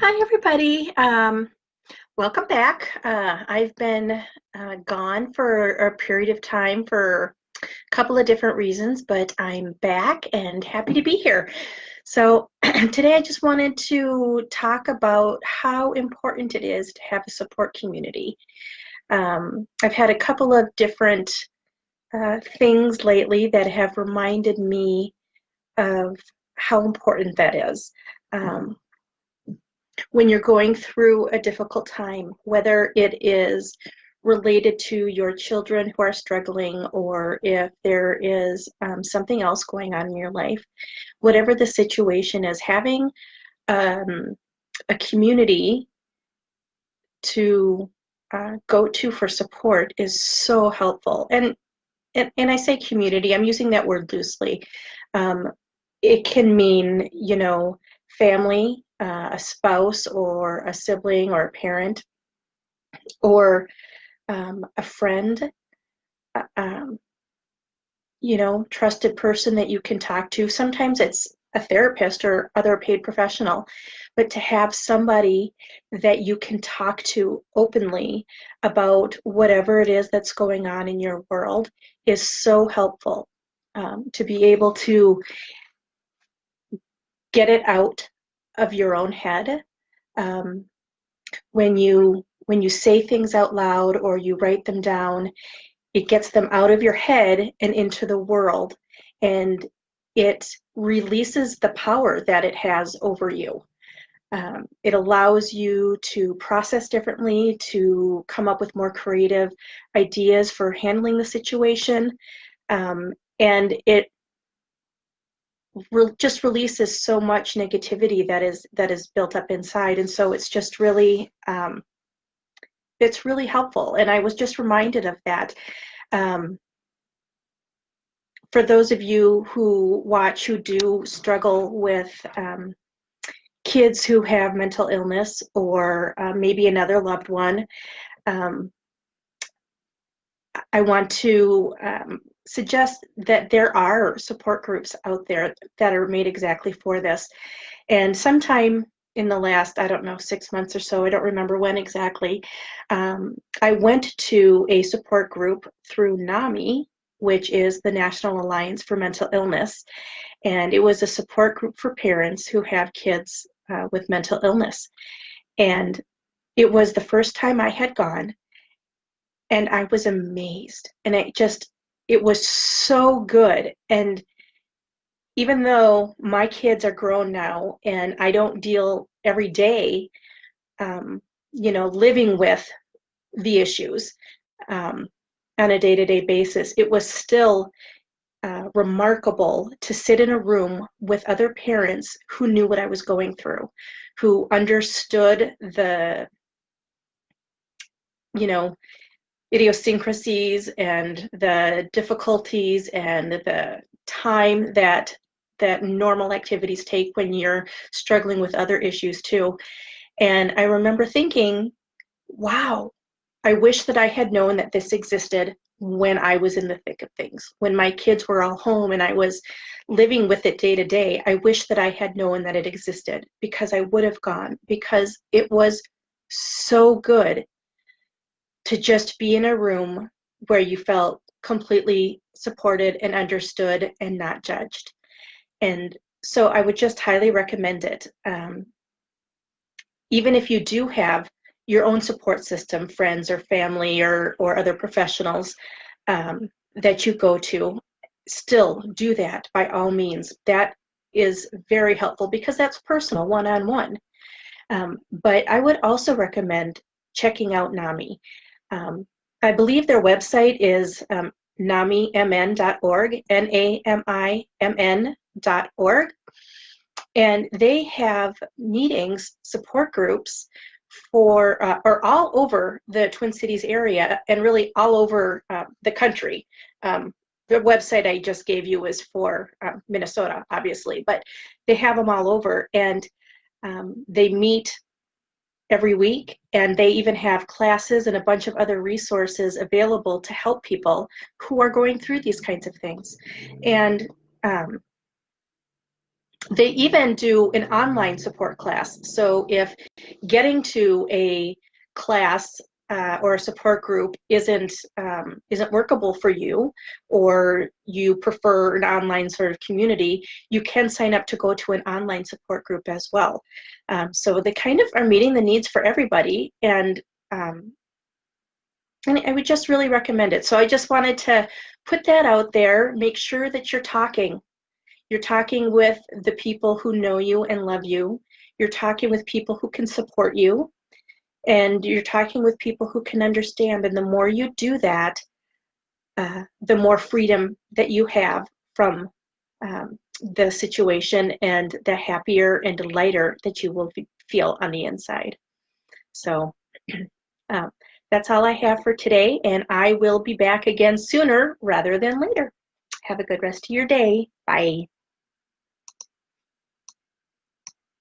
Hi, everybody. Welcome back. I've been gone for a period of time for a couple of different reasons, but I'm back and happy to be here. So, today I just wanted to talk about how important it is to have a support community. I've had a couple of different things lately that have reminded me of how important that is. Um, when you're going through a difficult time, whether it is related to your children who are struggling or if there is something else going on in your life, whatever the situation is, having um, a community to go to for support is so helpful. And I say community, I'm using that word loosely. Um, it can mean, family, a spouse or a sibling or a parent or a friend, uh, um, trusted person that you can talk to. Sometimes it's a therapist or other paid professional, but to have somebody that you can talk to openly about whatever it is that's going on in your world is so helpful. To be able to get it out of your own head. Um, when you say things out loud or you write them down, it gets them out of your head and into the world, and it releases the power that it has over you. It allows you to process differently, to come up with more creative ideas for handling the situation, and it just releases so much negativity that is built up inside, and so it's really helpful. And I was just reminded of that. Um, for those of you who watch who do struggle with kids who have mental illness or maybe another loved one, um, I want to suggest that there are support groups out there that are made exactly for this. And sometime in the last, I don't know, 6 months or so, I don't remember when exactly, I went to a support group through NAMI, which is the National Alliance for Mental Illness. And it was a support group for parents who have kids with mental illness. And it was the first time I had gone, and I was amazed. And it was so good. And even though my kids are grown now and I don't deal every day, um, living with the issues um, on a day-to-day basis, it was still remarkable to sit in a room with other parents who knew what I was going through, who understood the, you know, idiosyncrasies and the difficulties and the time that normal activities take when you're struggling with other issues too. And I remember thinking, wow, I wish that I had known that this existed when I was in the thick of things, when my kids were all home and I was living with it day to day. I wish that I had known that it existed, because I would have gone, because it was so good to just be in a room where you felt completely supported and understood and not judged. And so I would just highly recommend it. Even if you do have your own support system, friends or family or other professionals that you go to, still do that by all means. That is very helpful because that's personal, one-on-one. But I would also recommend checking out NAMI. Um, I believe their website is namimn.org, NAMIMN.org. And they have meetings, support groups for, or all over the Twin Cities area and really all over the country. The website I just gave you is for Minnesota, obviously, but they have them all over, and they meet every week, and they even have classes and a bunch of other resources available to help people who are going through these kinds of things. And They even do an online support class. So if getting to a class or a support group isn't workable for you, or you prefer an online sort of community, you can sign up to go to an online support group as well. So they kind of are meeting the needs for everybody, and I would just really recommend it. So I just wanted to put that out there. Make sure that you're talking. You're talking with the people who know you and love you. You're talking with people who can support you. And you're talking with people who can understand. And the more you do that, the more freedom that you have from the situation, and the happier and lighter that you will feel on the inside. So um, that's all I have for today, and I will be back again sooner rather than later. Have a good rest of your day. Bye.